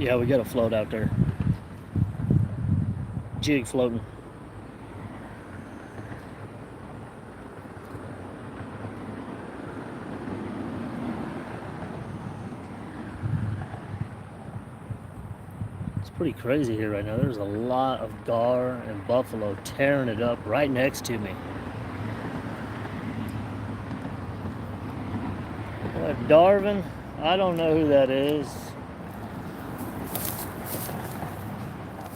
Yeah, we got a float out there. Jig floating. It's pretty crazy here right now. There's a lot of gar and buffalo tearing it up right next to me. Darwin, I don't know who that is.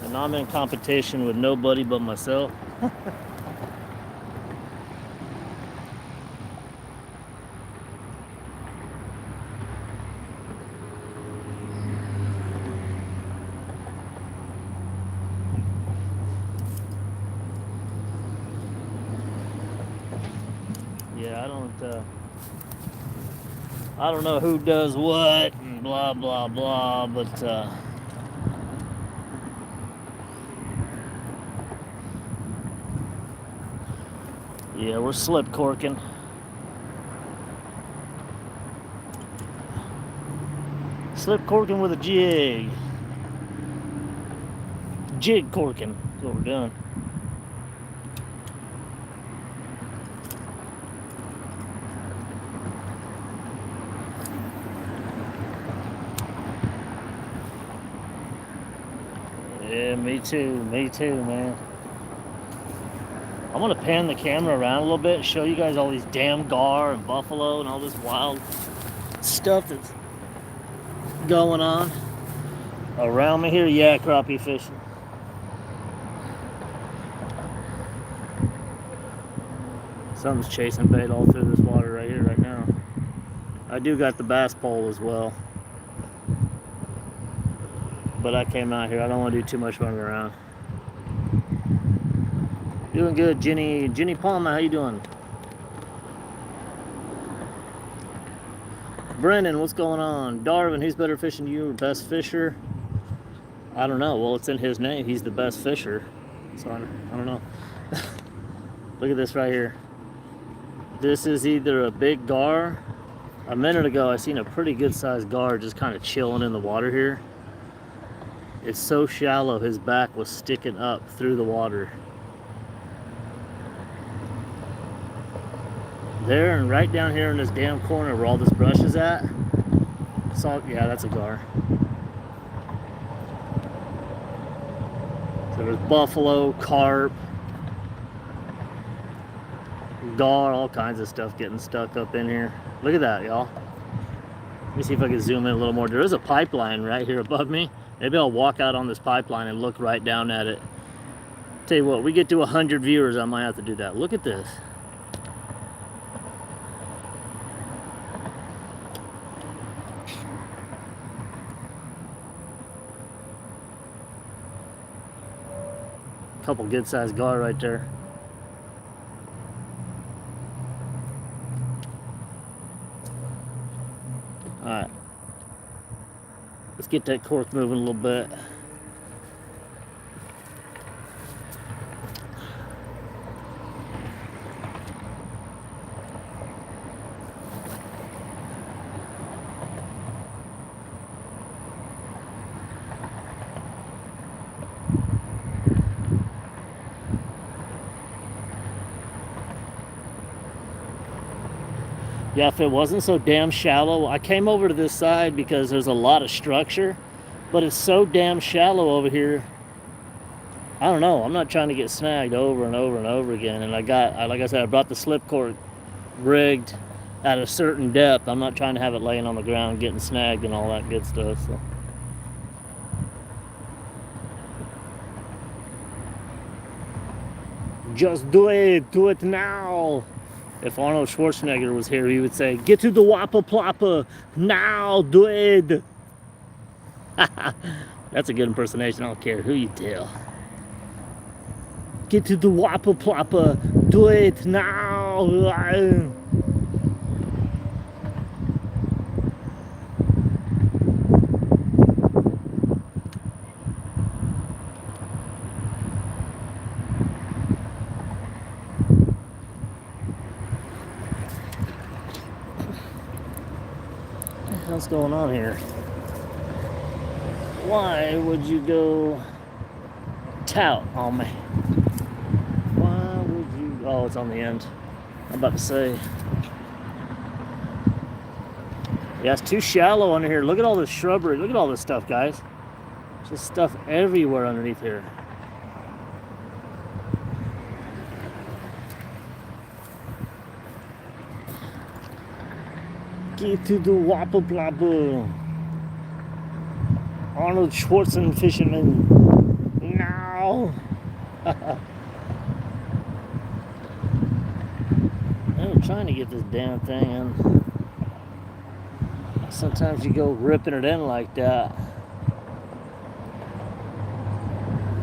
And I'm in competition with nobody but myself. Yeah, I don't know who does what and blah blah blah, but yeah, we're slip corking. Slip corking with a jig. Jig corking is what we're doing. Yeah, me too, man. I'm gonna pan the camera around a little bit, show you guys all these damn gar and buffalo and all this wild stuff that's going on around me here. Yeah, crappie fishing. Something's chasing bait all through this water right here right now. I do got the bass pole as well, but I came out here. I don't want to do too much running around. Doing good, Jenny Palmer. How you doing? Brendan, what's going on? Darwin, who's better fishing, you or best fisher? I don't know. Well, it's in his name. He's the best fisher. So I don't know. Look at this right here. This is either a big gar. A minute ago, I seen a pretty good sized gar just kind of chilling in the water here. It's so shallow, his back was sticking up through the water. There and right down here in this damn corner where all this brush is at. Yeah, that's a gar. So there's buffalo, carp, gar, all kinds of stuff getting stuck up in here. Look at that, y'all. Let me see if I can zoom in a little more. There is a pipeline right here above me. Maybe I'll walk out on this pipeline and look right down at it. Tell you what, we get to 100 viewers, I might have to do that. Look at this. Couple good sized gar right there. Alright. Let's get that cork moving a little bit. Yeah, if it wasn't so damn shallow, I came over to this side because there's a lot of structure, but it's so damn shallow over here. I don't know. I'm not trying to get snagged over and over and over again. And like I said, I brought the slip cork rigged at a certain depth. I'm not trying to have it laying on the ground getting snagged and all that good stuff. So. Just do it now. If Arnold Schwarzenegger was here, he would say, "Get to the Wappa Ploppa now, do it." That's a good impersonation. I don't care who you tell. Get to the Wappa Ploppa, do it now. What's going on here? Why would you go tout on me? Why would you? Oh, it's on the end. I'm about to say. Yeah, it's too shallow under here. Look at all this shrubbery. Look at all this stuff, guys. Just stuff everywhere underneath here. Get to the wapple blabble. Arnold Schwarzenegger fisherman. No. I'm trying to get this damn thing in. Sometimes you go ripping it in like that.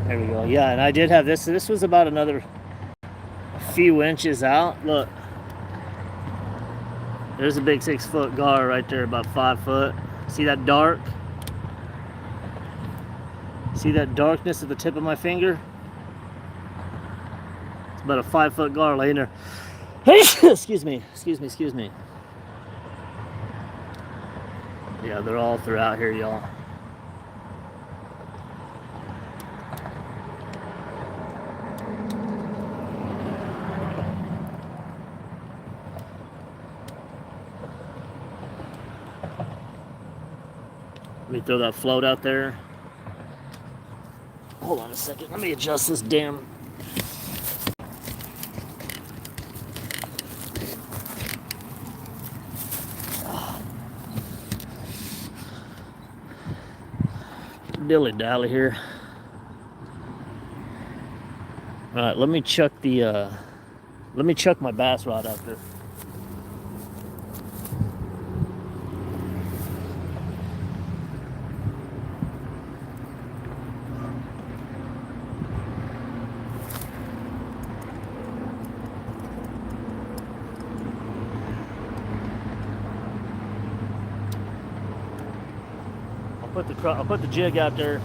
There we go. Yeah, and I did have this. This was about another few inches out. Look. There's a big 6-foot gar right there, about 5 foot. See that dark? See that darkness at the tip of my finger? It's about a 5-foot gar laying there. Excuse me. Yeah, they're all throughout here, y'all. Let me throw that float out there. Hold on a second. Let me adjust this damn. Dilly dally here. All right, let me chuck my bass rod out there. I'll put the jig out there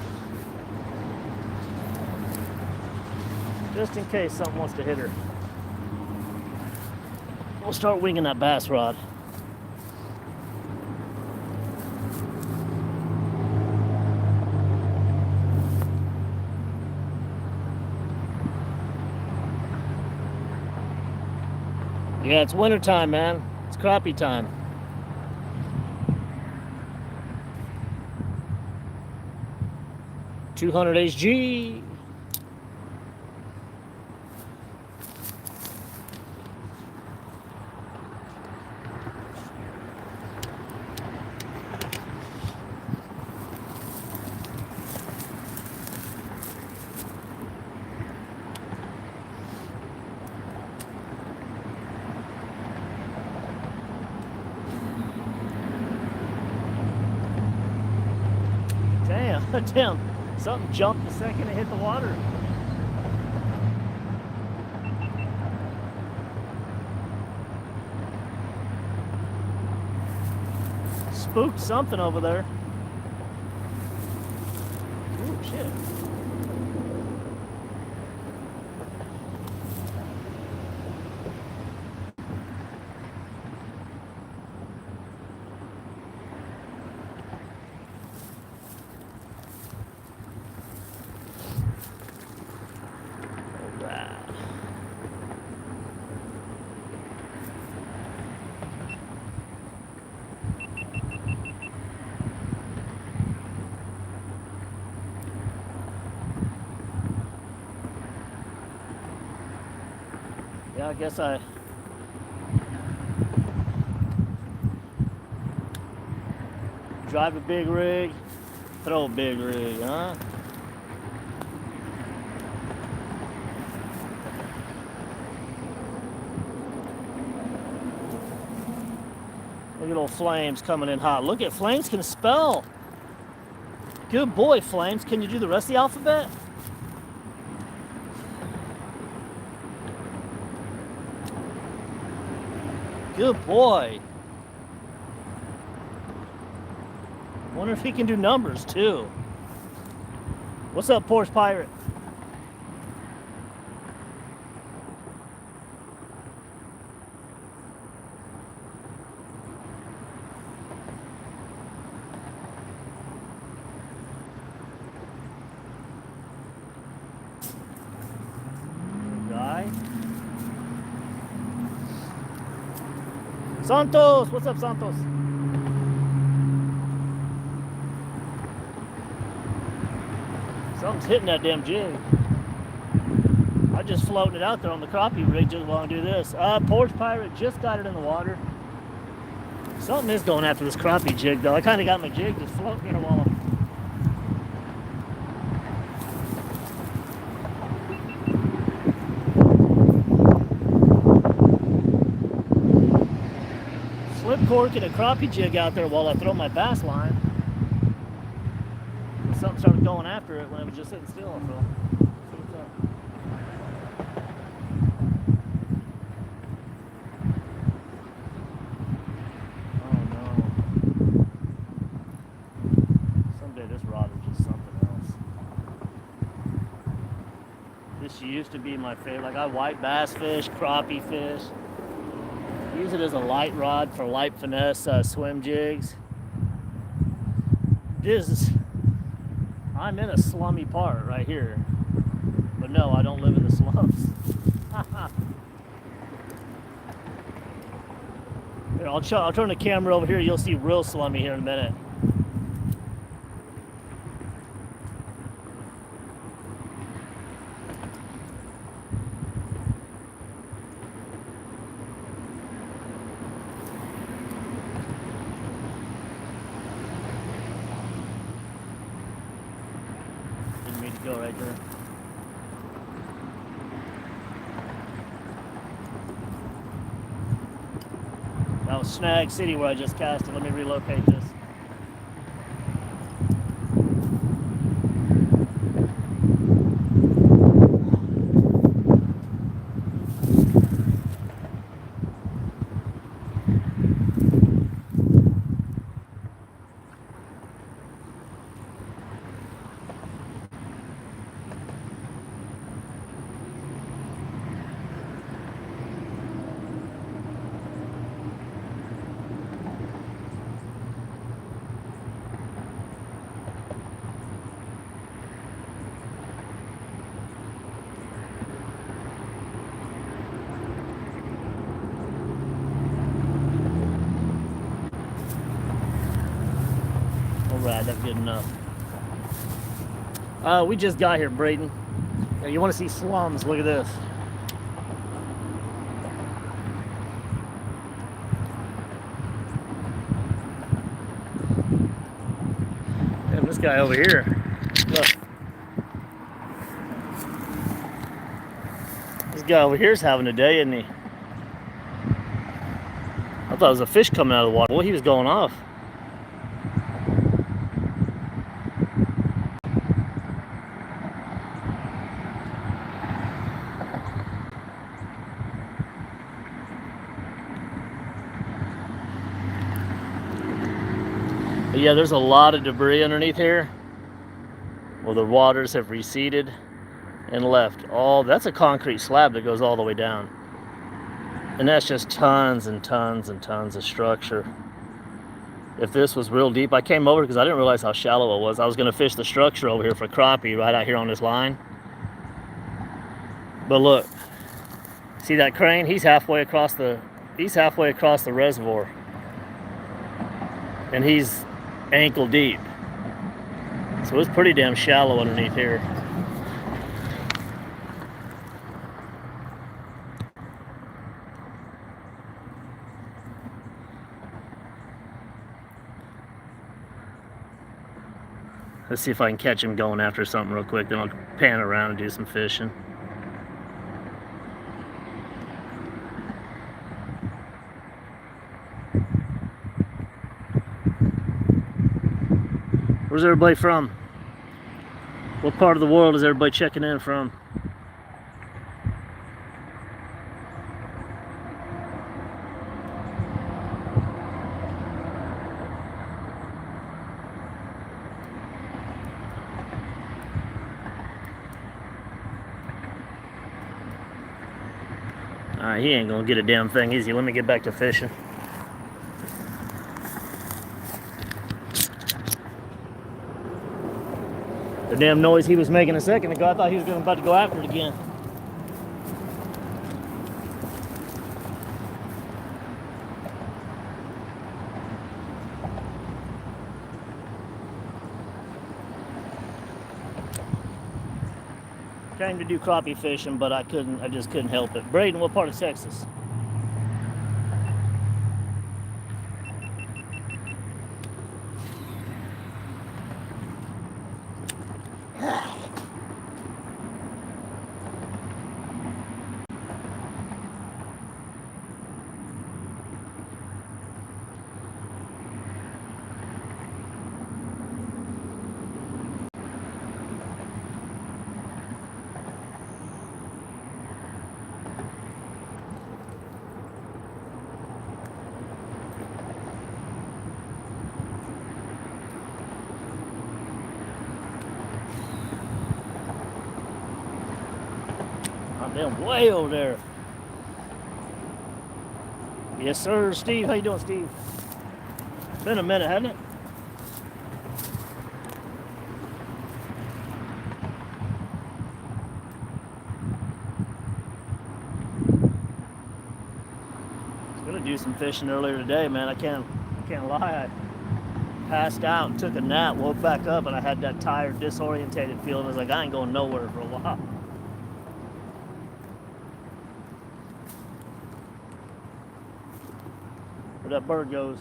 just in case something wants to hit her. We'll start winging that bass rod. Yeah, it's winter time, man. It's crappie time. $200 HG. Damn. Something jumped the second it hit the water. Spooked something over there. Ooh, shit. Yeah, I guess I drive a big rig, throw a big rig, huh? Look at old Flames coming in hot. Look at Flames can spell. Good boy, Flames. Can you do the rest of the alphabet? Good boy. Wonder if he can do numbers too. What's up, Porsche Pirate? Santos, what's up, Santos? Something's hitting that damn jig. I just floating it out there on the crappie rig just while I do this. Porch Pirate just got it in the water. Something is going after this crappie jig though. I kind of got my jig just floating here while I'm... slip corking a crappie jig out there while I throw my bass line. Something started going after it when it was just sitting still. So. Used to be my favorite. Like I white bass fish, crappie fish. Use it as a light rod for light finesse swim jigs. I'm in a slummy part right here, but no, I don't live in the slums. Here, I'll turn the camera over here. You'll see real slummy here in a minute. Go right there. That was Snag City where I just cast it. Let me relocate this. Alright, that's good enough. We just got here, Braden. You want to see slums? Look at this. And this guy over here. Look. This guy over here's having a day, isn't he? I thought it was a fish coming out of the water. Well, he was going off. But yeah, there's a lot of debris underneath here. Well, the waters have receded and left all. That's a concrete slab that goes all the way down. And that's just tons and tons and tons of structure. If this was real deep, I came over because I didn't realize how shallow it was. I was going to fish the structure over here for crappie right out here on this line. But look, see that crane? He's halfway across the reservoir. And he's ankle deep. So it's pretty damn shallow underneath here. Let's see if I can catch him going after something real quick, then I'll pan around and do some fishing. Where's everybody from? What part of the world is everybody checking in from? Alright, he ain't gonna get a damn thing easy. Let me get back to fishing. The damn noise he was making a second ago, I thought he was about to go after it again. Came to do crappie fishing, but I just couldn't help it. Braden, what part of Texas? I'm way over there. Yes, sir, Steve. How you doing, Steve? Been a minute, hasn't it? I was gonna do some fishing earlier today, man. I can't lie. I passed out and took a nap, woke back up, and I had that tired, disorientated feeling. I was like, I ain't going nowhere for a while. Where that bird goes.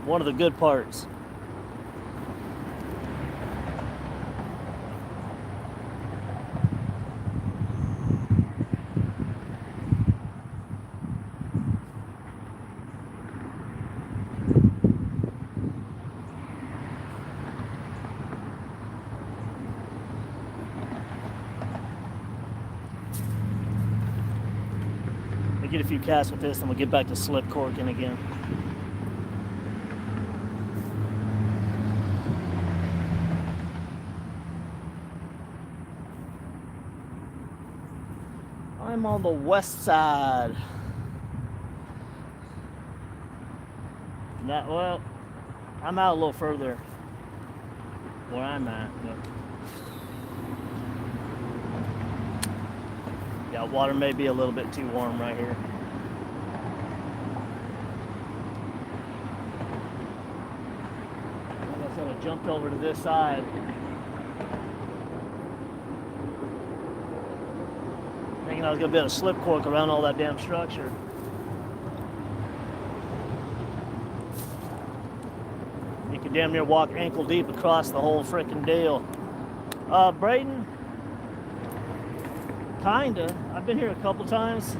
One of the good parts. I'll get a few casts with this and we'll get back to slip corking again. I'm on the west side. Well, I'm out a little further where I'm at. But yeah, water may be a little bit too warm right here. Like I said, I jumped over to this side. Thinking I was gonna be able to slip cork around all that damn structure. You could damn near walk ankle deep across the whole freaking deal. Braden, kinda. I've been here a couple times.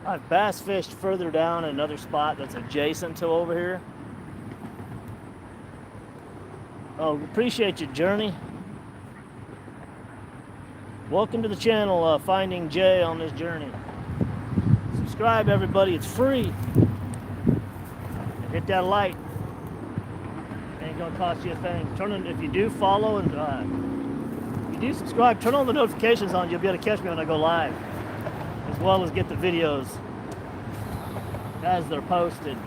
I've bass fished further down in another spot that's adjacent to over here. Oh, appreciate your journey. Welcome to the channel, Finding Jay on this journey. Subscribe, everybody. It's free. Hit that like. Ain't gonna cost you a thing. If you do follow and if you do subscribe, turn on the notifications on. You'll be able to catch me when I go live, as well as get the videos as they're posted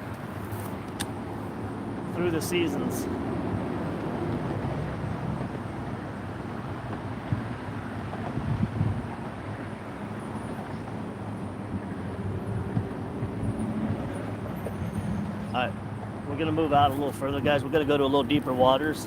through the seasons. Alright, we're going to move out a little further, guys. We're going to go to a little deeper waters.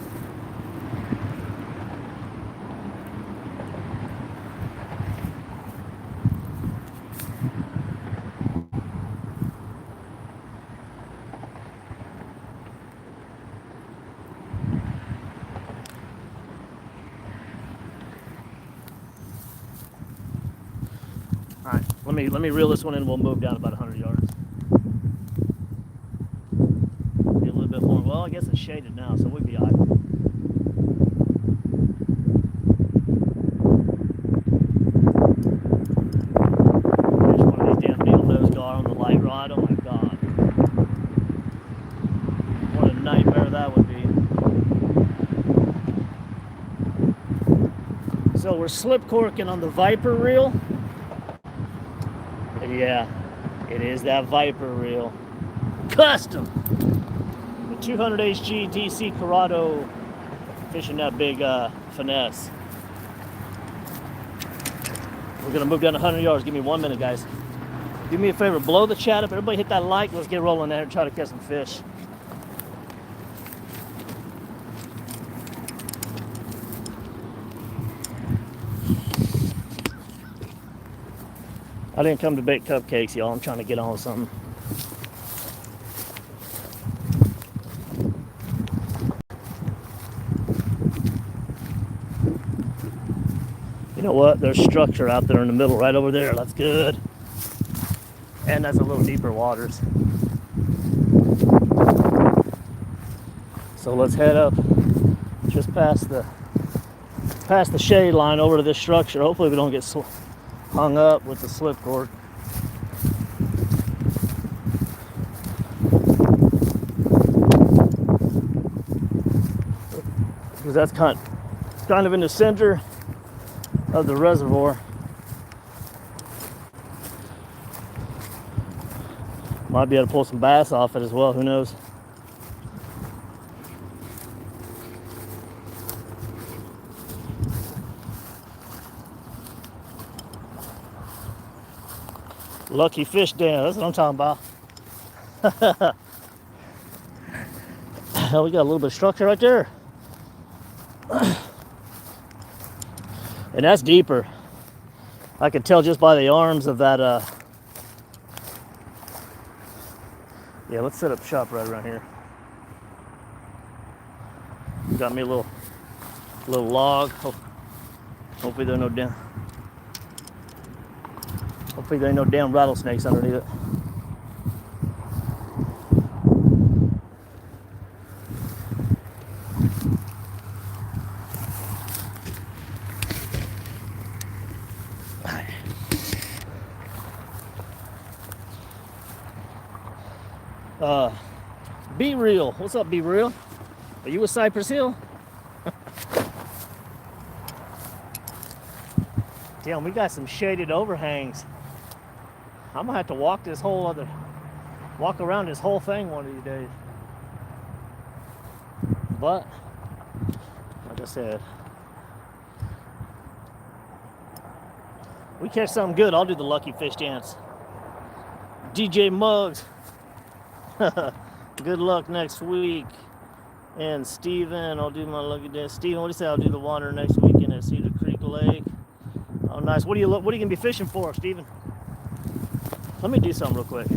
Alright, let me reel this one in. We'll move down about 100 yards. Well, I guess it's shaded now, so we'll be all right. we're slip corking on the Viper reel. And yeah, it is that Viper reel. Custom! The 200 HG DC Corrado, fishing that big finesse. We're gonna move down 100 yards. Give me 1 minute, guys. Do me a favor, blow the chat up. Everybody hit that like. Let's get rolling there and try to catch some fish. I didn't come to bake cupcakes, y'all. I'm trying to get on with something. You know what? There's structure out there in the middle, right over there. That's good. And that's a little deeper waters. So let's head up just past the shade line over to this structure. Hopefully we don't get hung up with the slip cord. Because that's kind of in the center of the reservoir. Might be able to pull some bass off it as well, who knows. Lucky fish dam, that's what I'm talking about. We got a little bit of structure right there. And that's deeper. I could tell just by the arms of that. Yeah, let's set up shop right around here. Got me a little log. Hopefully there ain't no damn rattlesnakes underneath it. Be Real. What's up, Be Real? Are you with Cypress Hill? Damn, we got some shaded overhangs. I'm gonna have to walk around this whole thing one of these days. But, like I said, we catch something good, I'll do the lucky fish dance. DJ Muggs. Good luck next week. And Steven, I'll do my lucky dance. Steven, what do you say? I'll do the water next weekend at Cedar Creek Lake. Oh, nice. What are you gonna be fishing for, Steven? Let me do something real quick.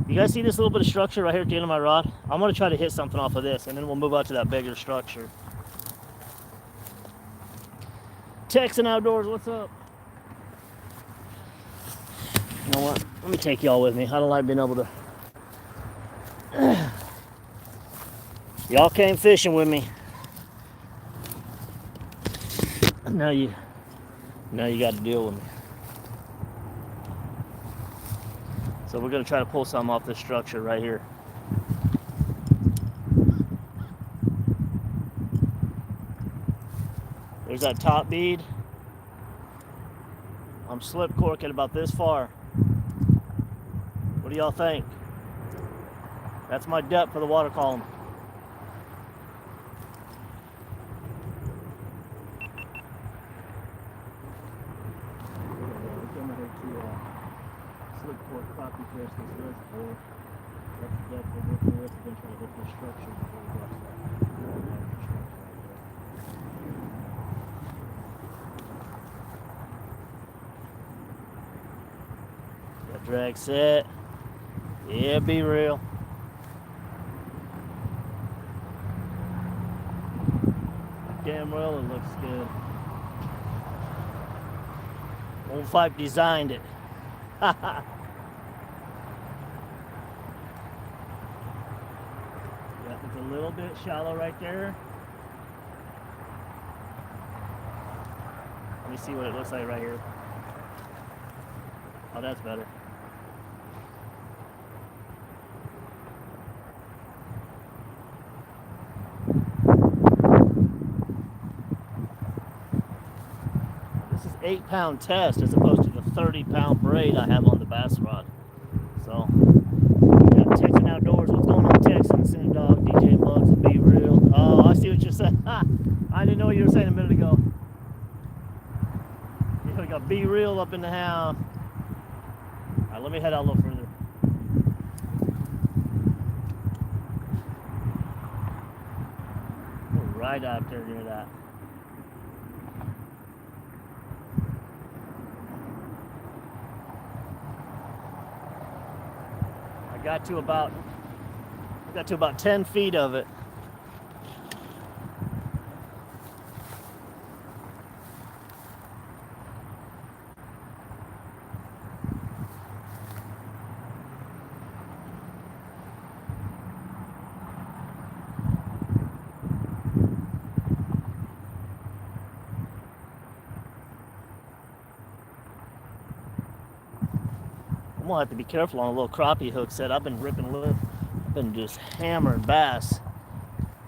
You guys see this little bit of structure right here at the end of my rod? I'm gonna try to hit something off of this, and then we'll move out to that bigger structure. Texan Outdoors, what's up? You know what? Let me take y'all with me. I don't like being able to. Y'all came fishing with me. Now you got to deal with me. So we're gonna try to pull something off this structure right here. There's that top bead. I'm slip corking about this far. What do y'all think? That's my depth for the water column. Slip cork crappie fish this reservoir. That's the depth we're working with. We're going to try to hit this structure before we go to that. Got drag set. Yeah, Be Real. Damn well, it looks good. Old Fipe designed it. Yeah, it's a little bit shallow right there. Let me see what it looks like right here. Oh, that's better. 8-pound test as opposed to the 30-pound braid I have on the bass rod. So, yeah, Texan Outdoors. What's going on, Texan? Sin Dog, DJ Bugs, Be Real. Oh, I see what you're saying. I didn't know what you were saying a minute ago. Yeah, we got Be Real up in the house. All right, let me head out a little further. We're right out there near that. I got to about 10 feet of it. I'm gonna have to be careful on a little crappie hook set. I've been just hammering bass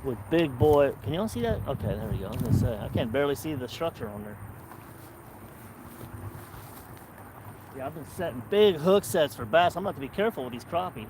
with big boy. Can y'all see that? Okay, there we go. I was gonna say I can barely see the structure on there. Yeah, I've been setting big hook sets for bass. I'm gonna have to be careful with these crappie.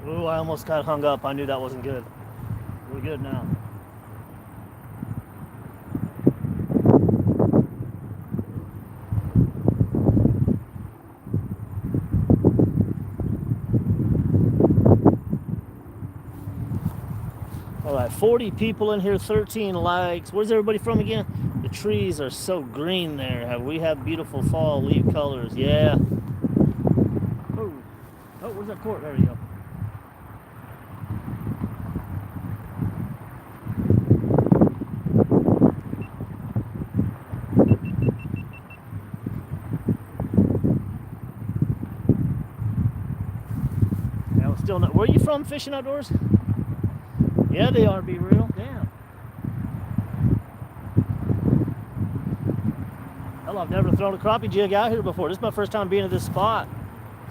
Ooh, I almost got hung up. I knew that wasn't good. We're good now. All right, 40 people in here, 13 likes. Where's everybody from again? The trees are so green there. We have beautiful fall leaf colors. Yeah. Oh, where's that court? There you go. Yeah, we're still not. Where are you from, Fishing Outdoors? Yeah, they are. Be real. Damn. Hell, I've never thrown a crappie jig out here before. This is my first time being at this spot.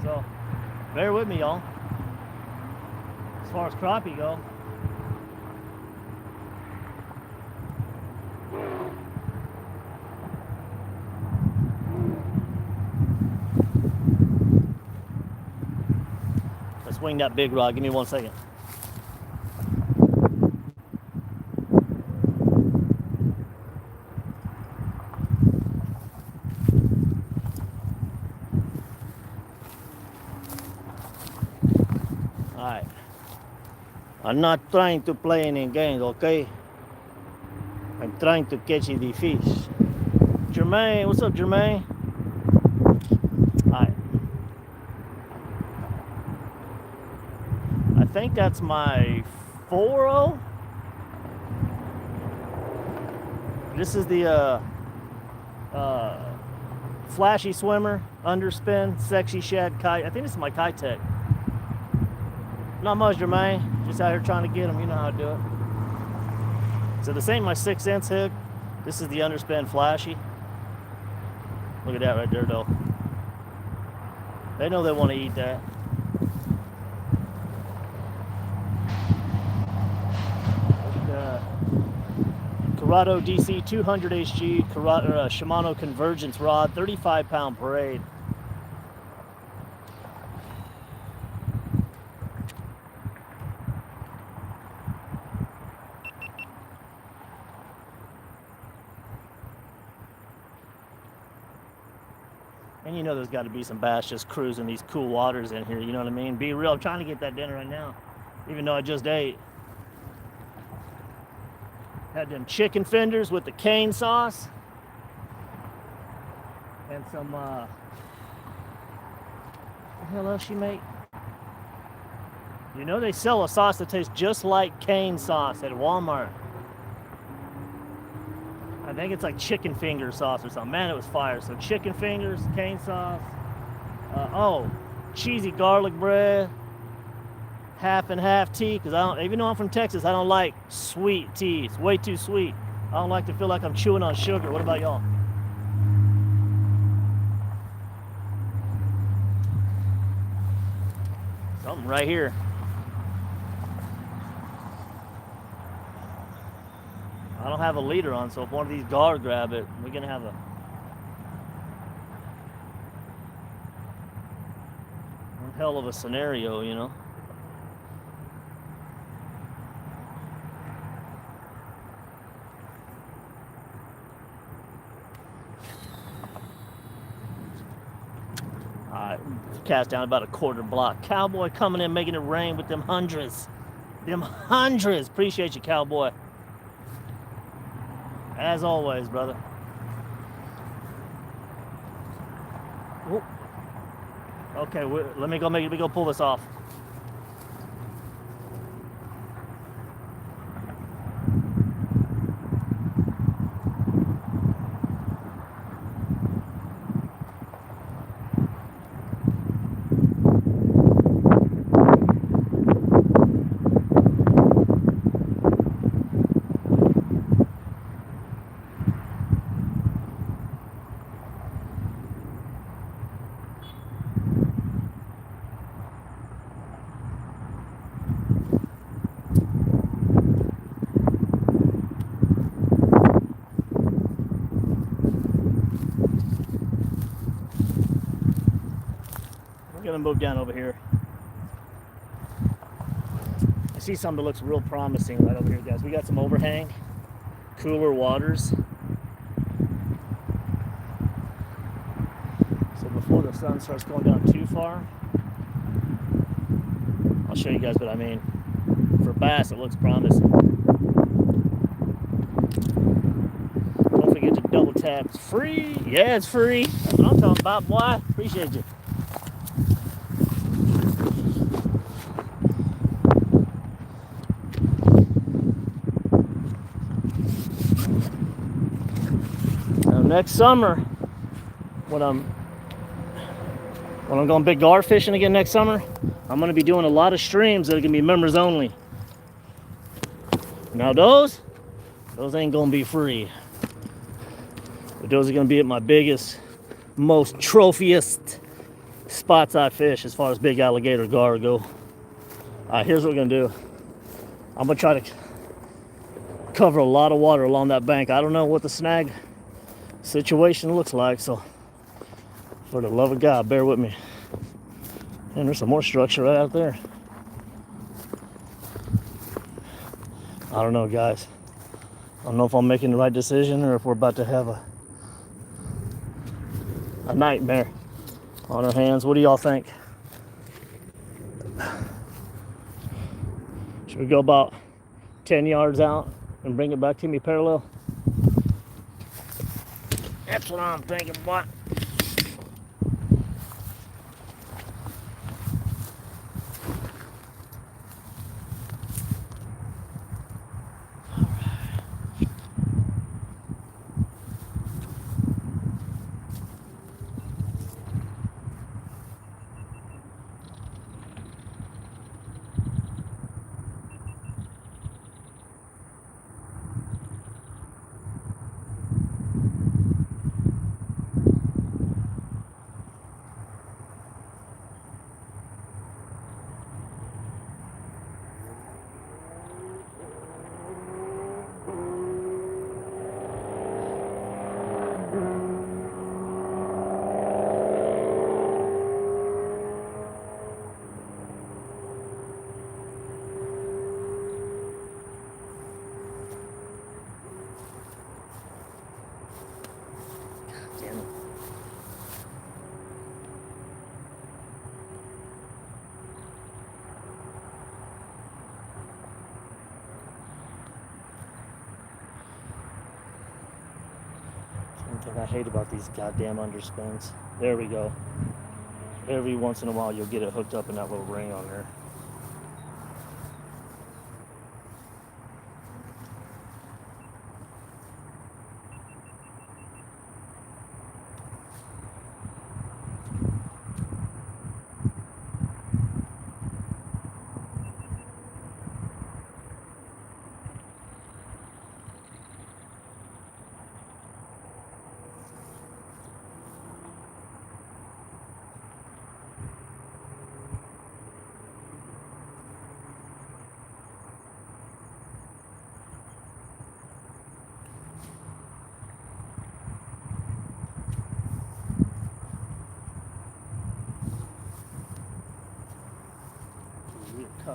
So, bear with me, y'all. As far as crappie go. Let's wing that big rod. Give me 1 second. Alright. I'm not trying to play any games, okay? I'm trying to catch the fish. Jermaine, what's up, Jermaine? Alright. I think that's my 4-0. This is the flashy swimmer, underspin, sexy shad kite. I think this is my kite tech. Not much, Jermaine. Just out here trying to get them. You know how to do it. So this ain't my 6-inch hook. This is the underspin flashy. Look at that right there, though. They know they want to eat that. Corrado DC 200 HG Shimano Convergence rod, 35-pound braid. And you know there's got to be some bass just cruising these cool waters in here, you know what I mean? Be real, I'm trying to get that dinner right now, even though I just ate. Had them chicken fenders with the cane sauce. And some, what the hell else you make? You know they sell a sauce that tastes just like cane sauce at Walmart. think it's like chicken finger sauce or something. Man, it was fire. So chicken fingers, cane sauce. Oh, cheesy garlic bread. Half and half tea, because I don't, even though I'm from Texas, I don't like sweet tea. It's way too sweet. I don't like to feel like I'm chewing on sugar. What about y'all? Something right here. I don't have a leader on, so if one of these guard grab it, we're gonna have a one hell of a scenario, you know. Alright, cast down about a quarter block. Cowboy coming in, making it rain with them hundreds. Them hundreds. Appreciate you, Cowboy. As always, brother. Ooh. Okay, let me go pull this off. Gonna move down over here. I see something that looks real promising right over here, guys. We got some overhang, cooler waters. So before the sun starts going down too far, I'll show you guys what I mean. For bass, it looks promising. Don't forget to double tap. It's free. Yeah, it's free. That's what I'm talking about, boy. Appreciate you. Next summer, when I'm going big gar fishing again next summer, I'm going to be doing a lot of streams that are going to be members only. Now those ain't going to be free. But those are going to be at my biggest, most trophiest spots I fish as far as big alligator gar go. Here's what we're going to do. I'm going to try to cover a lot of water along that bank. I don't know what the snag situation looks like, so for the love of God, bear with me. And there's some more structure right out there. I don't know, guys. I don't know if I'm making the right decision or if we're about to have a nightmare on our hands. What do y'all think? Should we go about 10 yards out and bring it back to me parallel? That's what I'm thinking, boy. Thing I hate about these goddamn underspins. There we go. Every once in a while you'll get it hooked up in that little ring on there.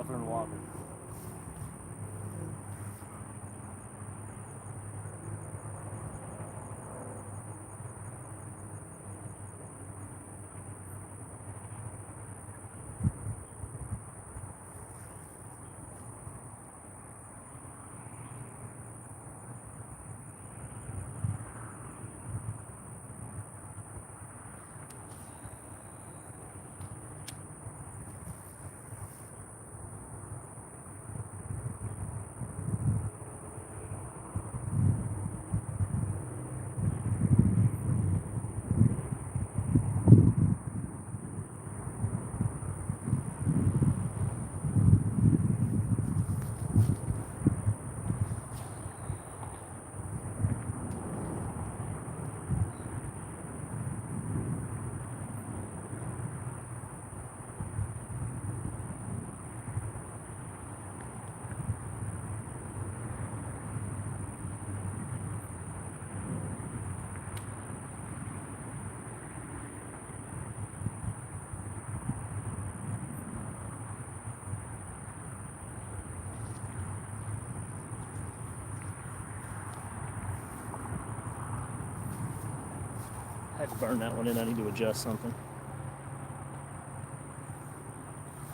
tougher than water. I had to burn that one in. I need to adjust something.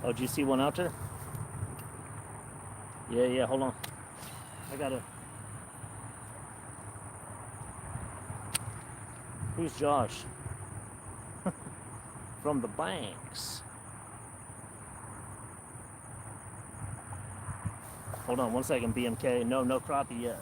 Oh, did you see one out there? Yeah, hold on. I gotta... Who's Josh? From the banks. Hold on 1 second, BMK. No crappie yet.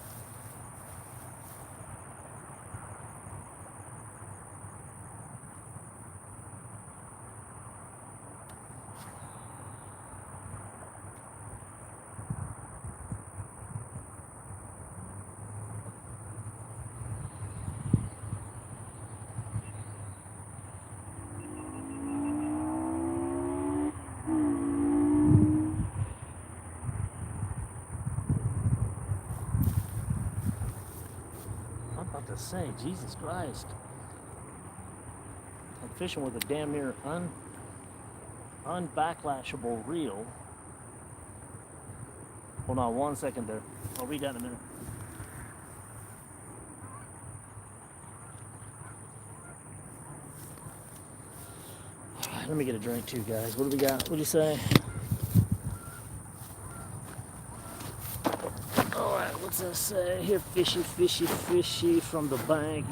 To say, Jesus Christ, I'm fishing with a damn near unbacklashable reel. Hold on 1 second there. I'll read that in a minute. All right, let me get a drink too, guys. What do we got? What do you say? What's that say here? Fishy, fishy, fishy from the bank.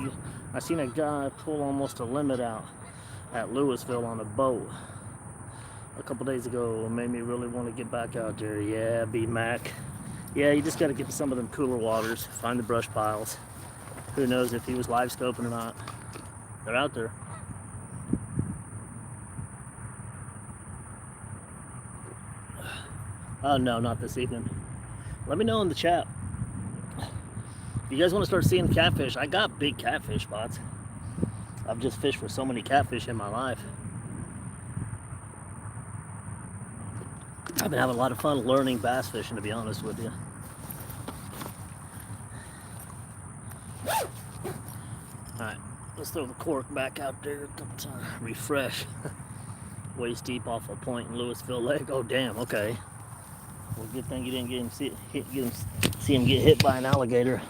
I seen a guy pull almost a limit out at Louisville on a boat a couple days ago. It made me really want to get back out there. Yeah, B-Mac. Yeah, you just got to get to some of them cooler waters, find the brush piles. Who knows if he was live scoping or not. They're out there. Oh, no, not this evening. Let me know in the chat. If you guys want to start seeing catfish, I got big catfish spots. I've just fished for so many catfish in my life. I've been having a lot of fun learning bass fishing, to be honest with you. Alright, let's throw the cork back out there a couple times. Refresh. Waist deep off a point in Louisville Lake. Oh, damn, okay. Well, good thing you didn't get him see him get hit by an alligator.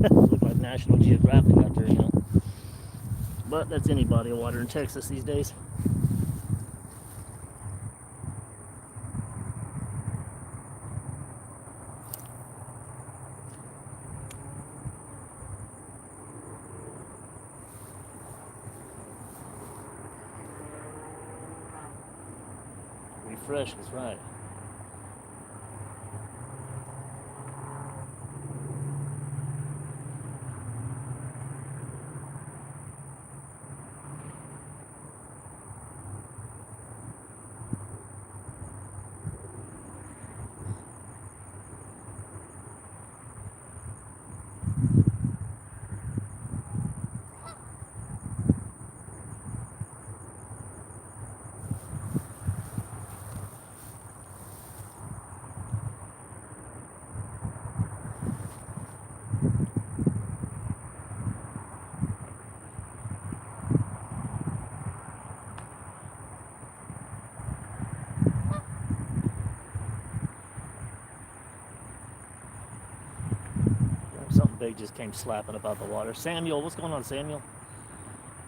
Look like National Geographic out there, you know. But that's any body of water in Texas these days. Refresh is right. big just came slapping up out the water. Samuel, what's going on, Samuel?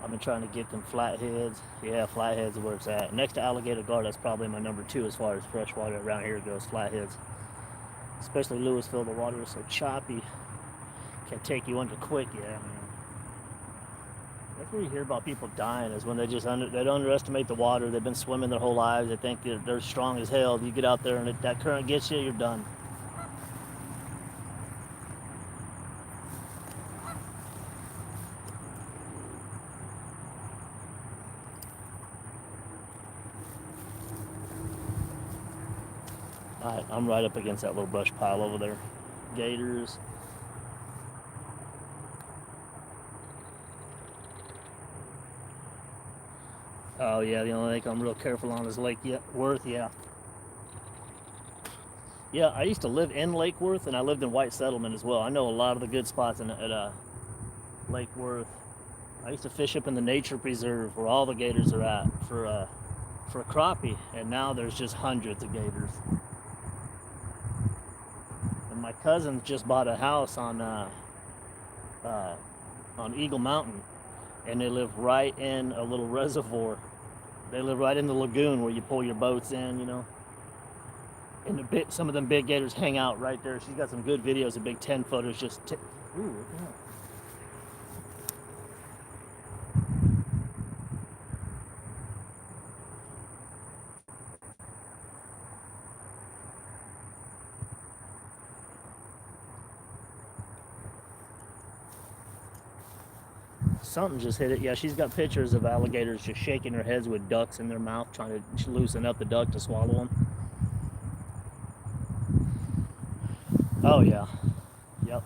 I've been trying to get them flatheads. Yeah, flatheads are where it's at. Next to alligator gar, that's probably my number 2 as far as freshwater around here goes, flatheads. Especially Louisville, the water is so choppy. Can take you under quick, yeah, man. That's where you hear about people dying, is when they just they underestimate the water. They've been swimming their whole lives. They think they're strong as hell. You get out there and that current gets you, you're done. I'm right up against that little brush pile over there. Gators. Oh yeah, the only lake I'm real careful on is Lake Worth, yeah. Yeah, I used to live in Lake Worth, and I lived in White Settlement as well. I know a lot of the good spots at Lake Worth. I used to fish up in the nature preserve where all the gators are at for crappie, and now there's just hundreds of gators. And my cousin just bought a house on Eagle Mountain, and they live right in a little reservoir. They live right in the lagoon where you pull your boats in, you know. And some of them big gators hang out right there. She's got some good videos of big 10-footers just. Ooh, look at that. Something just hit it. Yeah, she's got pictures of alligators just shaking their heads with ducks in their mouth, trying to loosen up the duck to swallow them. Oh yeah, yep.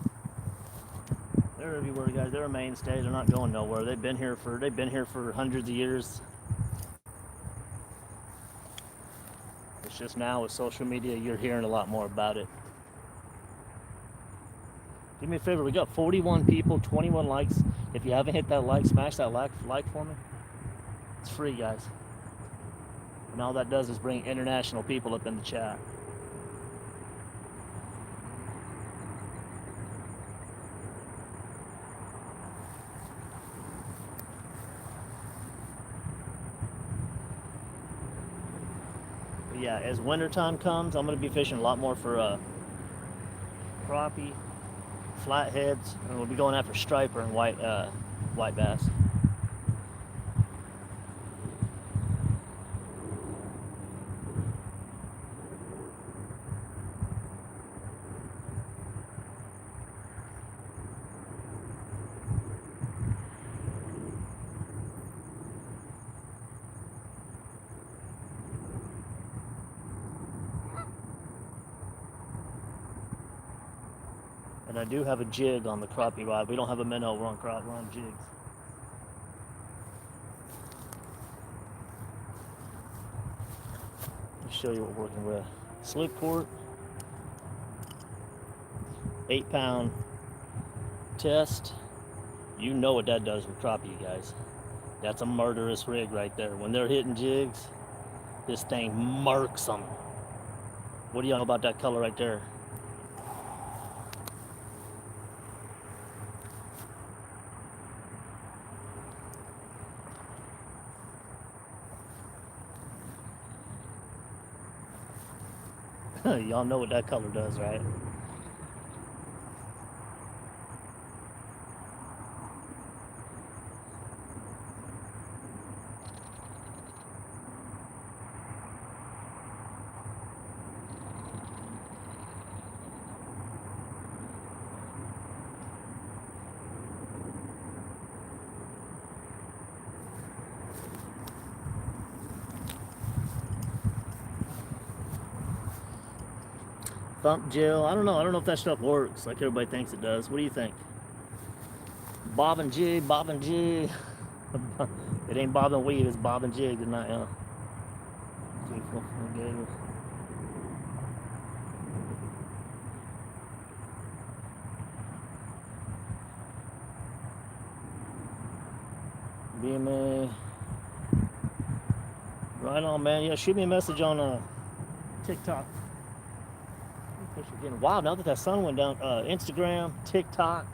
They're everywhere, guys. They're a mainstay. They're not going nowhere. They've been here for hundreds of years. It's just now with social media, you're hearing a lot more about it. Do me a favor, we got 41 people, 21 likes. If you haven't hit that like, smash that like for me. It's free, guys. And all that does is bring international people up in the chat. But yeah, as wintertime comes, I'm going to be fishing a lot more for crappie, flatheads, and we'll be going after striper and white bass. And I do have a jig on the crappie rod. We don't have a minnow, we're on jigs. Let me show you what we're working with. Slip port, 8-pound test. You know what that does with crappie, you guys. That's a murderous rig right there. When they're hitting jigs, this thing marks them. What do y'all know about that color right there? Y'all know what that color does, right? Thump gel. I don't know if that stuff works like everybody thinks it does. What do you think? Bob and jig. It ain't bob and weave, it's bob and jig tonight, huh? BMA. Right on, man. Yeah, shoot me a message on TikTok. Wow, now that sun went down, Instagram, TikTok,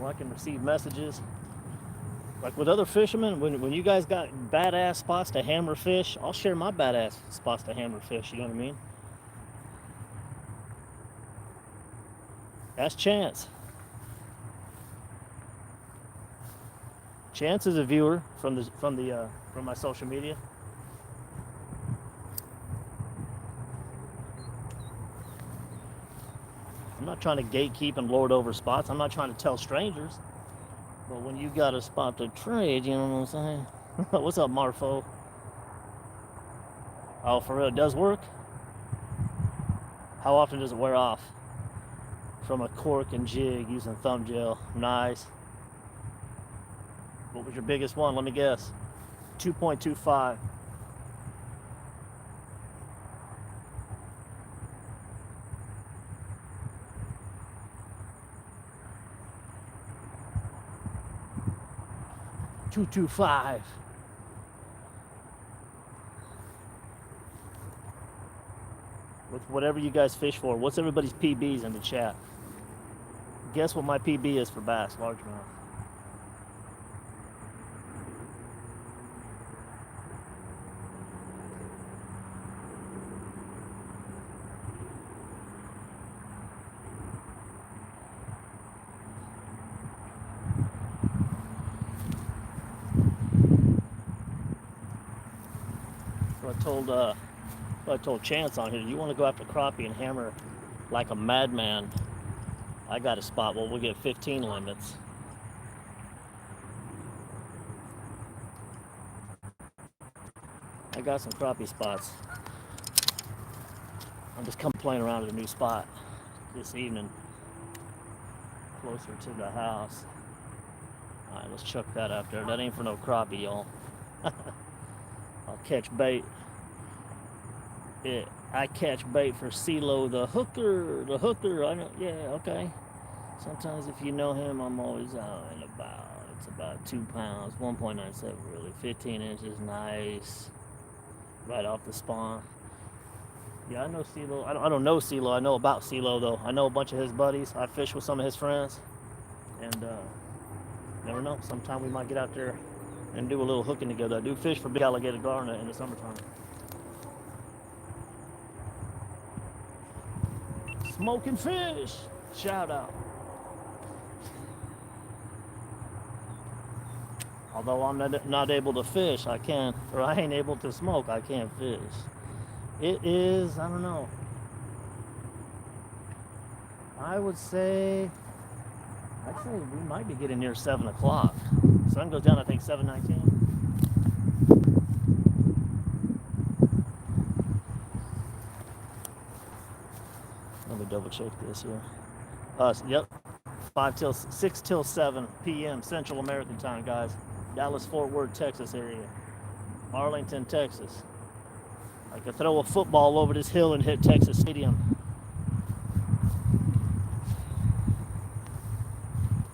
where I can receive messages. Like with other fishermen, when you guys got badass spots to hammer fish, I'll share my badass spots to hammer fish, you know what I mean? That's Chance. Chance is a viewer from my social media. I'm not trying to gatekeep and lord over spots. I'm not trying to tell strangers. But when you got a spot to trade, you know what I'm saying? What's up, Marfo? Oh, for real, it does work? How often does it wear off? From a cork and jig using thumb gel. Nice. What was your biggest one? Let me guess. 2.25. $2.25. With whatever you guys fish for. What's everybody's PBs in the chat? Guess what my PB is for bass, largemouth. I told Chance on here, you want to go after crappie and hammer like a madman, I got a spot where we'll get 15 limits. I got some crappie spots. I'm just playing around at a new spot this evening, closer to the house. All right, let's chuck that up there. That ain't for no crappie, y'all. I'll catch bait. I catch bait for CeeLo the hooker. The hooker, I know, yeah, okay. Sometimes if you know him, I'm always out and about. It's about 2 pounds, 1.97 really, 15 inches, nice. Right off the spawn. Yeah, I know CeeLo. I don't know CeeLo. I know about CeeLo though. I know a bunch of his buddies. I fish with some of his friends, and never know. Sometime we might get out there and do a little hooking together. I do fish for big alligator garnet in the summertime. Smoking fish. Shout out. Although I'm not able to fish, I can't, or I ain't able to smoke, I can't fish. It is, I don't know. I would say, I'd say we might be getting near 7 o'clock. Sun goes down, I think, 7:19. Let me double check this here. Yep, 6 till 7 p.m. Central American time, guys. Dallas, Fort Worth, Texas area. Arlington, Texas. I could throw a football over this hill and hit Texas Stadium.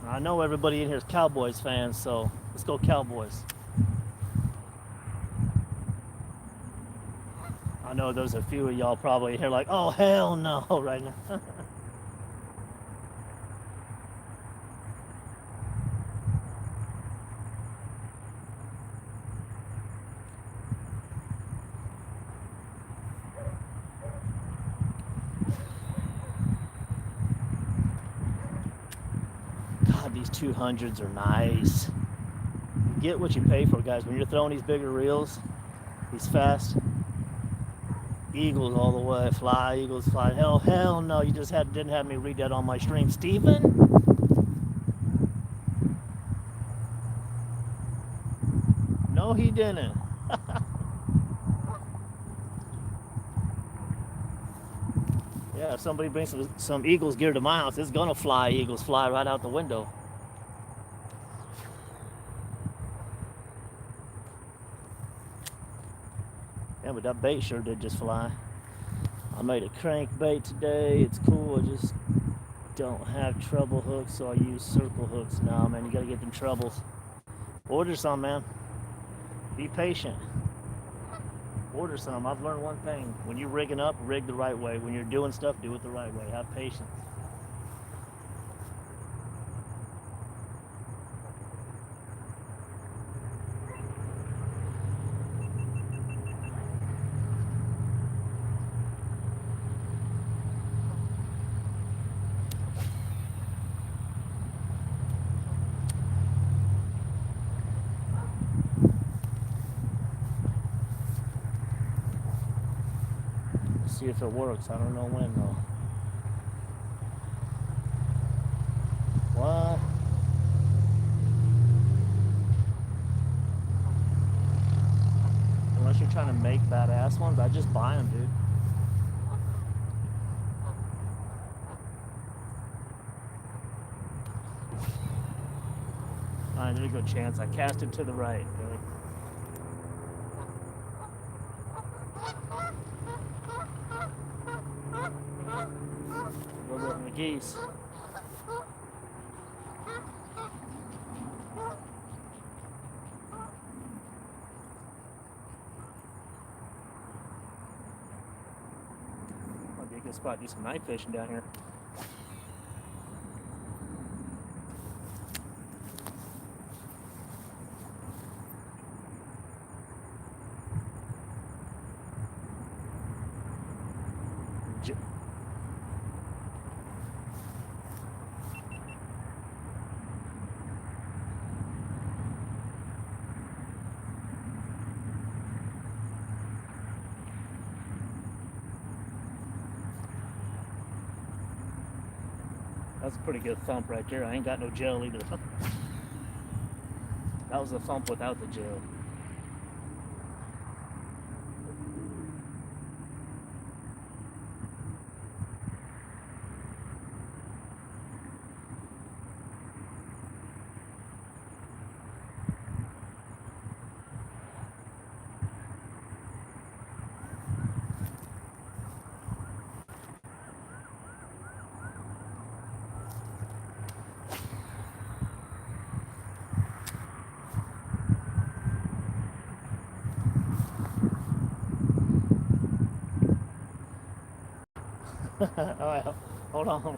I know everybody in here is Cowboys fans, so let's go Cowboys. I know there's a few of y'all probably here like, oh, hell no, right now. God, these 200s are nice. You get what you pay for, guys. When you're throwing these bigger reels, these fast eagles all the way, fly, eagles fly. Hell no, you just didn't have me read that on my stream. Steven? No, he didn't. Yeah, if somebody brings some eagles gear to my house, it's gonna fly. Eagles fly right out the window. Yeah, but that bait sure did just fly. I made a crankbait today. It's cool. I just don't have treble hooks, so I use circle hooks now, man. You gotta get them trebles. Order some, man. Be patient. Order some. I've learned one thing. When you're rigging up, rig the right way. When you're doing stuff, do it the right way. Have patience. see if it works. I don't know when though. What? Unless you're trying to make badass ones, I just buy them, dude. Alright, there you go, Chance. I cast it to the right. Really. A little bit of the geese. Might be a good spot to do some night fishing down here. That's a pretty good thump right there. I ain't got no gel either. That was a thump without the gel. Alright, hold on.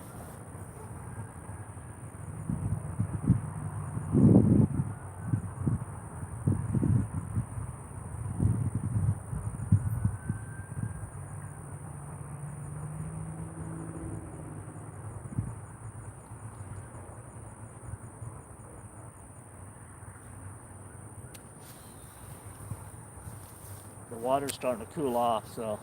The water's starting to cool off, so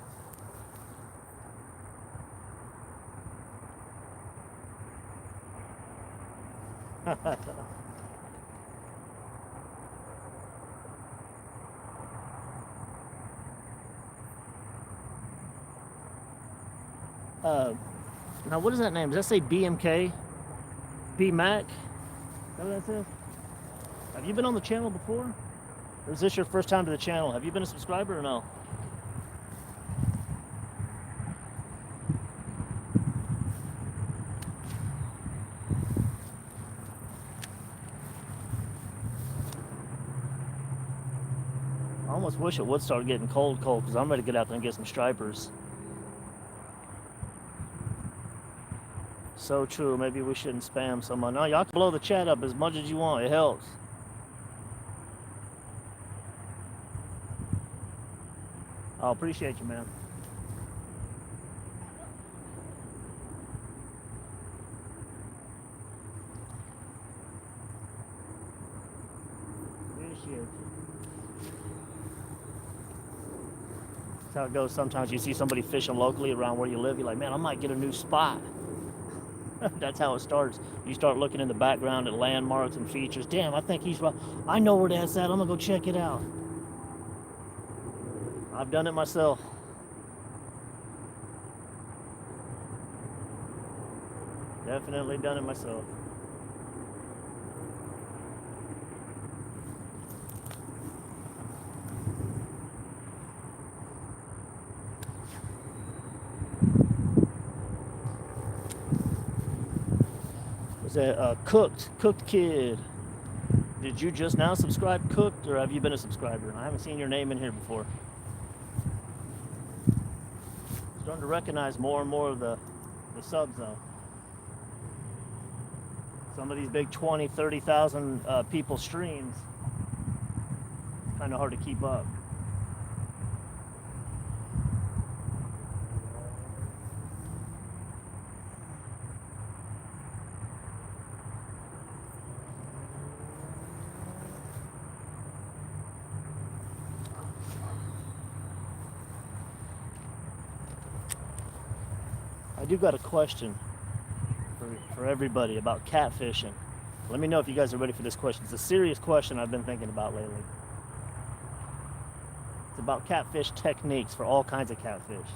now what is that name? Does that say BMK? BMac? Is that what that says? Have you been on the channel before? Or is this your first time to the channel? Have you been a subscriber or no? I almost wish it would start getting cold, because I'm ready to get out there and get some stripers. So true. Maybe we shouldn't spam someone. No, y'all can blow the chat up as much as you want. It helps. I appreciate you, man. Appreciate you. That's how it goes. Sometimes you see somebody fishing locally around where you live. You're like, man, I might get a new spot. That's how it starts. You start looking in the background at landmarks and features. Damn, I think he's right. I know where that's at. I'm gonna go check it out. I've done it myself. Definitely done it myself. Cooked kid. Did you just now subscribe, Cooked, or have you been a subscriber? I haven't seen your name in here before. Starting to recognize more and more of the subs though. Some of these big 20, 30,000 people streams, it's kind of hard to keep up. do got a question for everybody about catfishing. Let me know if you guys are ready for this question. It's a serious question I've been thinking about lately. It's about catfish techniques for all kinds of catfish.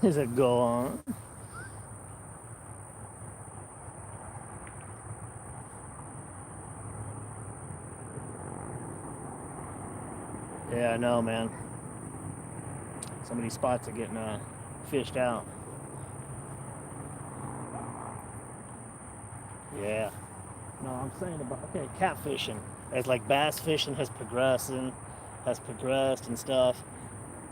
Is it go on? Yeah, I know, man. Some of these spots are getting fished out. Yeah. No, I'm saying about, okay, catfishing. As like bass fishing has progressed and stuff.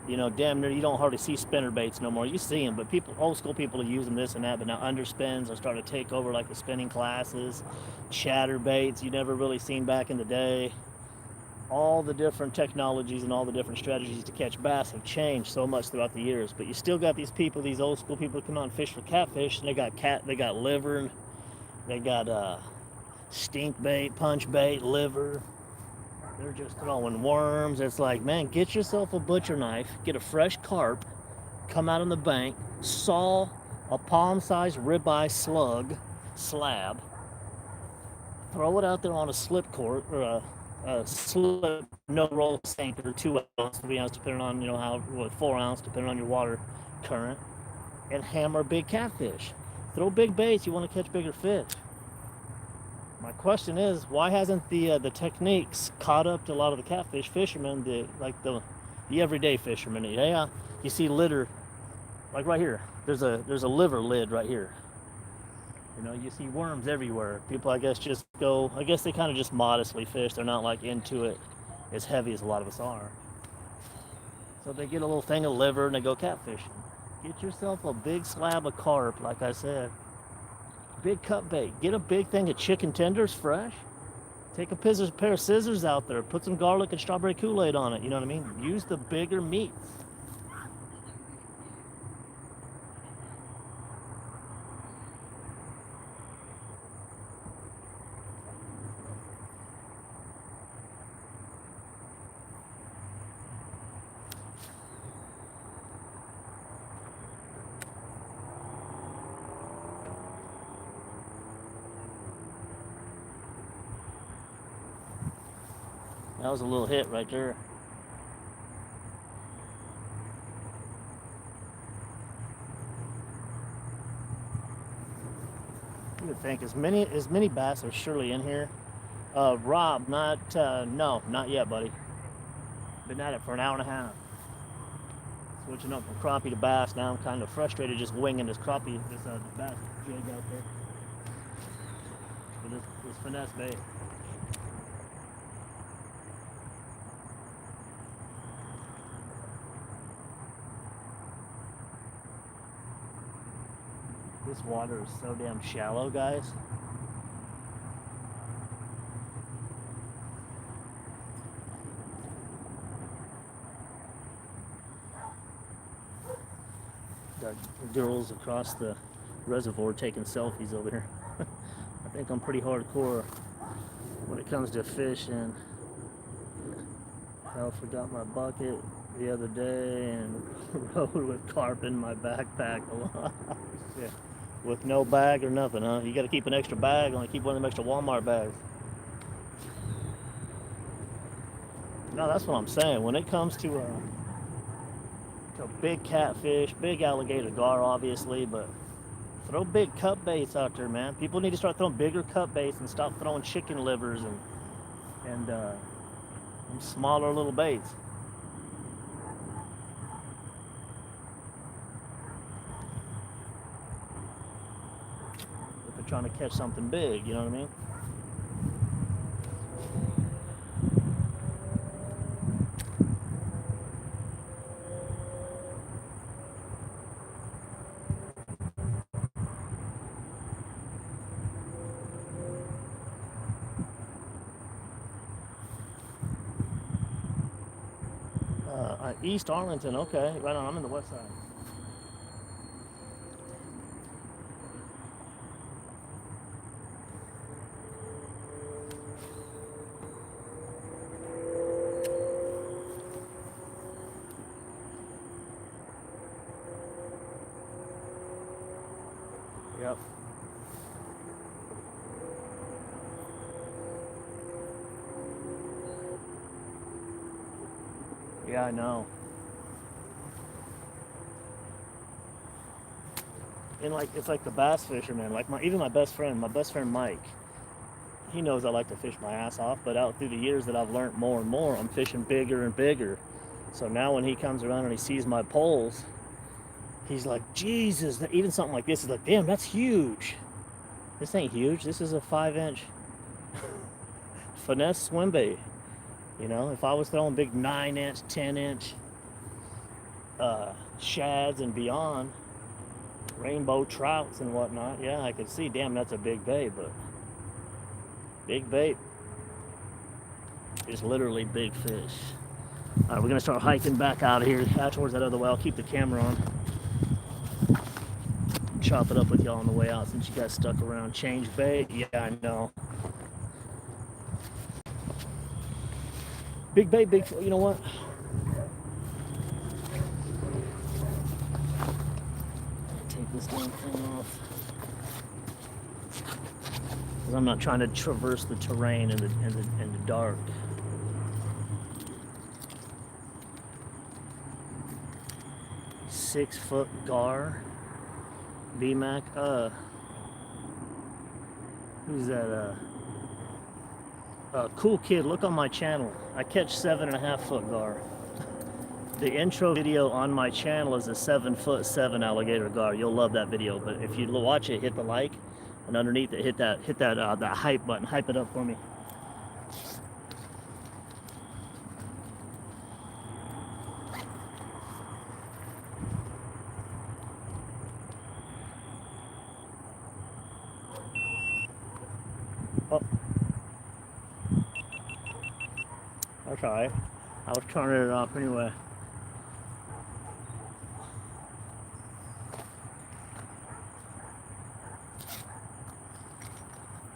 You know, damn near you don't hardly see spinner baits no more. You see them, but people, old school people are using this and that. But now underspins are starting to take over, like the spinning classes, chatter baits you never really seen back in the day. All the different technologies and all the different strategies to catch bass have changed so much throughout the years. But you still got these people, these old school people, come out and fish for catfish, and they got liver, they got stink bait, punch bait, liver. They're just throwing worms. It's like, man, get yourself a butcher knife, get a fresh carp, come out on the bank, saw a palm-sized ribeye slab, throw it out there on a slip cord or a slip no roll sinker, 2 ounce, 3 ounce, depending on how 4 ounce, depending on your water current, and hammer big catfish. Throw big baits. You want to catch bigger fish. My question is, why hasn't the techniques caught up to a lot of the catfish fishermen, the everyday fishermen? Yeah, you see litter, like right here. There's a liver lid right here. You see worms everywhere. People, I guess, they kind of just modestly fish. They're not like into it as heavy as a lot of us are. So they get a little thing of liver and they go catfishing. Get yourself a big slab of carp, like I said. Big cut bait. Get a big thing of chicken tenders fresh. Take a pair of scissors out there. Put some garlic and strawberry Kool-Aid on it. You know what I mean? Use the bigger meats. That was a little hit right there. You would think as many bass are surely in here. Rob, no, not yet, buddy. Been at it for an hour and a half. Switching up from crappie to bass. Now I'm kind of frustrated just winging this crappie, this bass jig out there. With this finesse bait. This water is so damn shallow, guys. Got girls across the reservoir taking selfies over here. I think I'm pretty hardcore when it comes to fishing. I forgot my bucket the other day and rode with carp in my backpack a lot. Shit. With no bag or nothing, huh? You got to keep an extra bag. Only keep one of them extra Walmart bags. No, that's what I'm saying. When it comes to big catfish, big alligator gar, obviously, but throw big cut baits out there, man. People need to start throwing bigger cut baits and stop throwing chicken livers and smaller little baits. If they're trying to catch something big, you know what I mean? East Arlington, okay. Right on, I'm in the west side. Yep. Yeah, I know. And like, it's like the bass fisherman, like even my best friend Mike, he knows I like to fish my ass off, but out through the years that I've learned more and more, I'm fishing bigger and bigger. So now when he comes around and he sees my poles, he's like, Jesus, even something like this is like, damn, that's huge. This ain't huge. This is a 5-inch finesse swim bait. You know, if I was throwing big 9-inch, 10-inch shads and beyond, rainbow trouts and whatnot, yeah, I could see, damn, that's a big bait, but big bait is literally big fish. All right, we're gonna start hiking back out of here, out towards that other well. I'll keep the camera on. Chop it up with y'all on the way out since you guys stuck around. Change bait, yeah, I know. Big bait, big, you know what? Take this damn thing off. Because I'm not trying to traverse the terrain in the dark. Six-foot gar. B-Mac. Who's that? Cool kid, look on my channel. I catch 7.5-foot gar. The intro video on my channel is a 7'7" alligator gar. You'll love that video. But if you watch it, hit the like, and underneath it, hit that hype button. Hype it up for me. Oh, that's all right. I was turning it off anyway.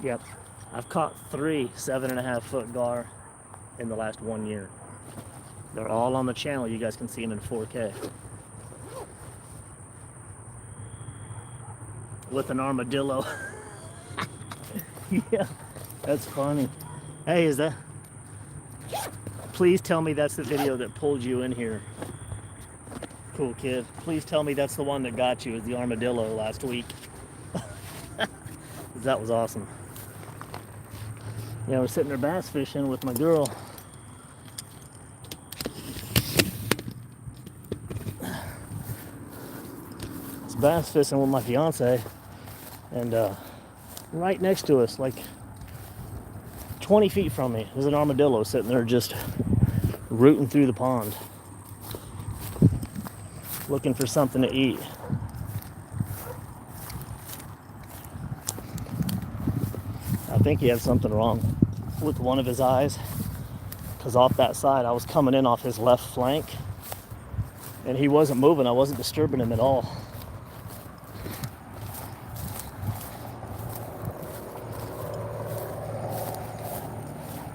Yep, I've caught 3 7.5-foot gar in the last 1 year. They're all on the channel. You guys can see them in 4K. With an armadillo. Yeah, that's funny. Hey, is that? Please tell me that's the video that pulled you in here. Cool kid. Please tell me that's the one that got you, is the armadillo last week. That was awesome. Yeah, we're sitting there bass fishing with my girl. It's bass fishing with my fiance, and right next to us, like 20 feet from me, there's an armadillo sitting there just rooting through the pond, looking for something to eat. I think he had something wrong with one of his eyes, because off that side I was coming in off his left flank and he wasn't moving. I wasn't disturbing him at all.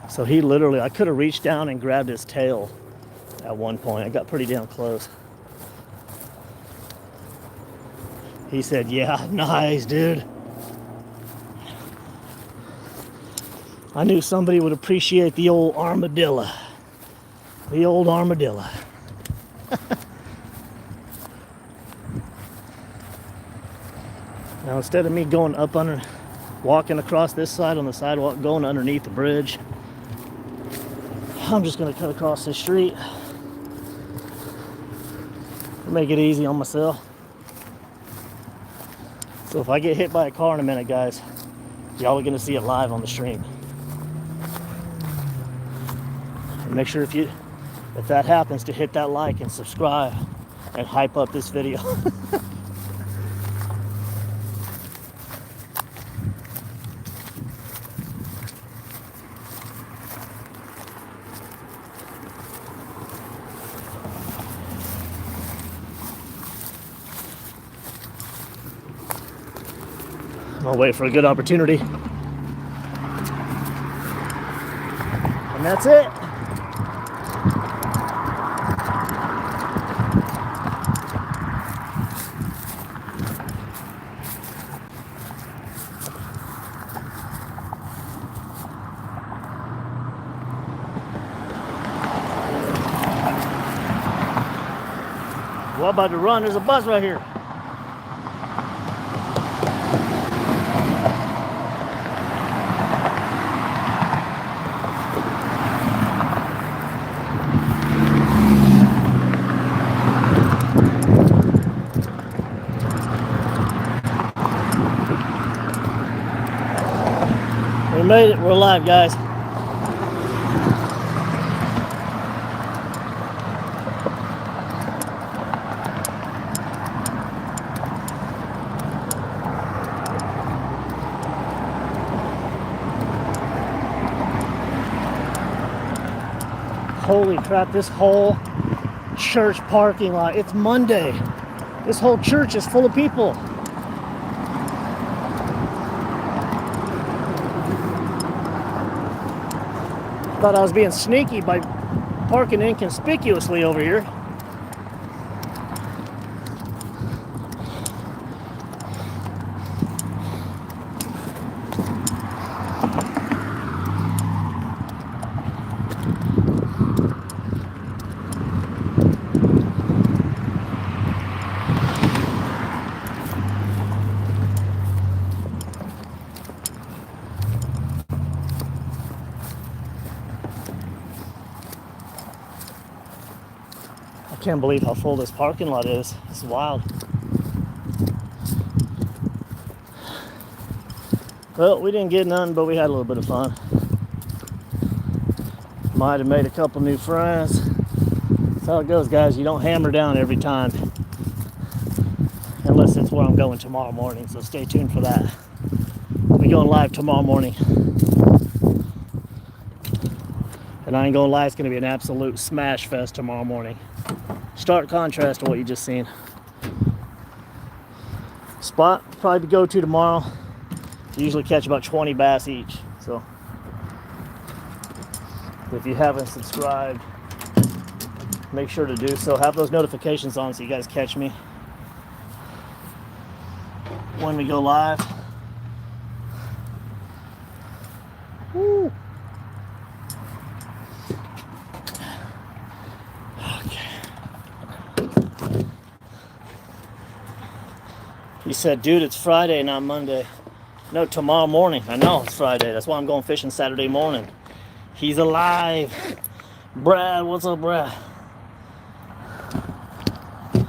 So he literally, I could have reached down and grabbed his tail at one point. I got pretty damn close. He said, yeah, nice, dude. I knew somebody would appreciate the old armadillo. The old armadillo. Now instead of me going up under, walking across this side on the sidewalk, going underneath the bridge, I'm just gonna cut across the street. Make it easy on myself. So if I get hit by a car in a minute, guys, y'all are gonna see it live on the stream. And make sure if that happens, to hit that like and subscribe and hype up this video. I'll wait for a good opportunity. And that's it. Well, about to run. There's a bus right here. We made it. We're alive, guys. Holy crap, this whole church parking lot, it's Monday. This whole church is full of people. Thought I was being sneaky by parking inconspicuously over here. I can't believe how full this parking lot is. It's wild. Well, we didn't get none, but we had a little bit of fun. Might have made a couple new friends. That's how it goes, guys. You don't hammer down every time. Unless it's where I'm going tomorrow morning, so stay tuned for that. I'll be going live tomorrow morning. And I ain't gonna lie, it's gonna be an absolute smash fest tomorrow morning. Stark contrast to what you just seen. Spot probably go to tomorrow. Usually catch about 20 bass each. So if you haven't subscribed, make sure to do so. Have those notifications on so you guys catch me when we go live. Woo. He said, dude, it's Friday, not Monday. No, tomorrow morning. I know it's Friday. That's why I'm going fishing Saturday morning. He's alive. Brad, what's up, Brad? He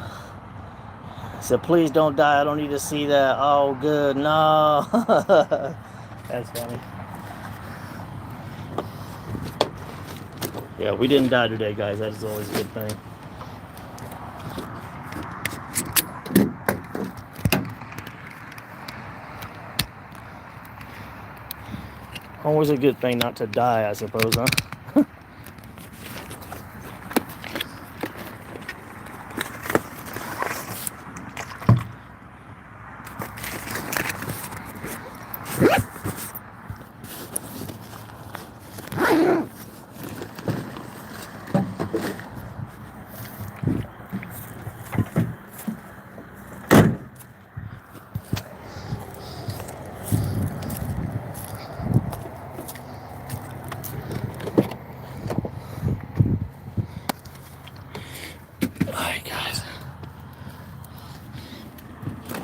said, please don't die. I don't need to see that. Oh, good. No. That's funny. Yeah, we didn't die today, guys. That is always a good thing. Always a good thing not to die, I suppose, huh?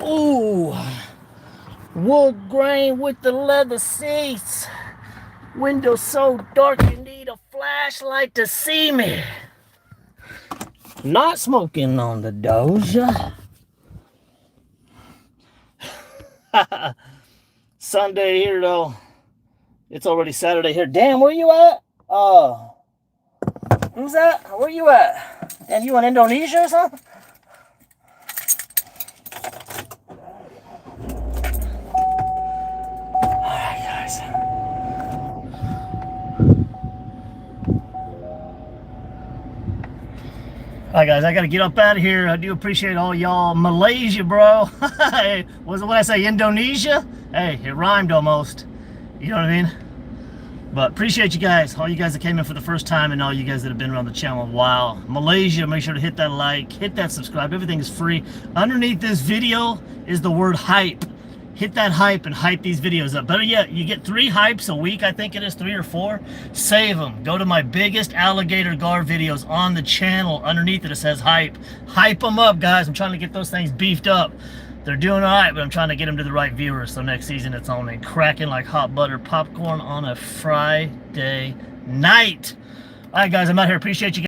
Ooh, wood grain with the leather seats. Window so dark you need a flashlight to see me. Not smoking on the Doja. Sunday here though. It's already Saturday here. Damn, where you at? Who's that? Where you at? And you in Indonesia or something? Alright guys, I gotta get up out of here. I do appreciate all y'all. Malaysia, bro. Was it what I say, Indonesia? Hey, it rhymed almost. You know what I mean? But appreciate you guys, all you guys that came in for the first time and all you guys that have been around the channel a while. Malaysia, make sure to hit that like, hit that subscribe. Everything is free. Underneath this video is the word hype. Hit that hype and hype these videos up. Better yet, you get 3 hypes a week, I think it is, 3 or 4. Save them. Go to my biggest alligator gar videos on the channel. Underneath it says hype. Hype them up, guys. I'm trying to get those things beefed up. They're doing all right, but I'm trying to get them to the right viewers. So next season, it's on and cracking like hot butter popcorn on a Friday night. All right, guys, I'm out here. Appreciate you guys.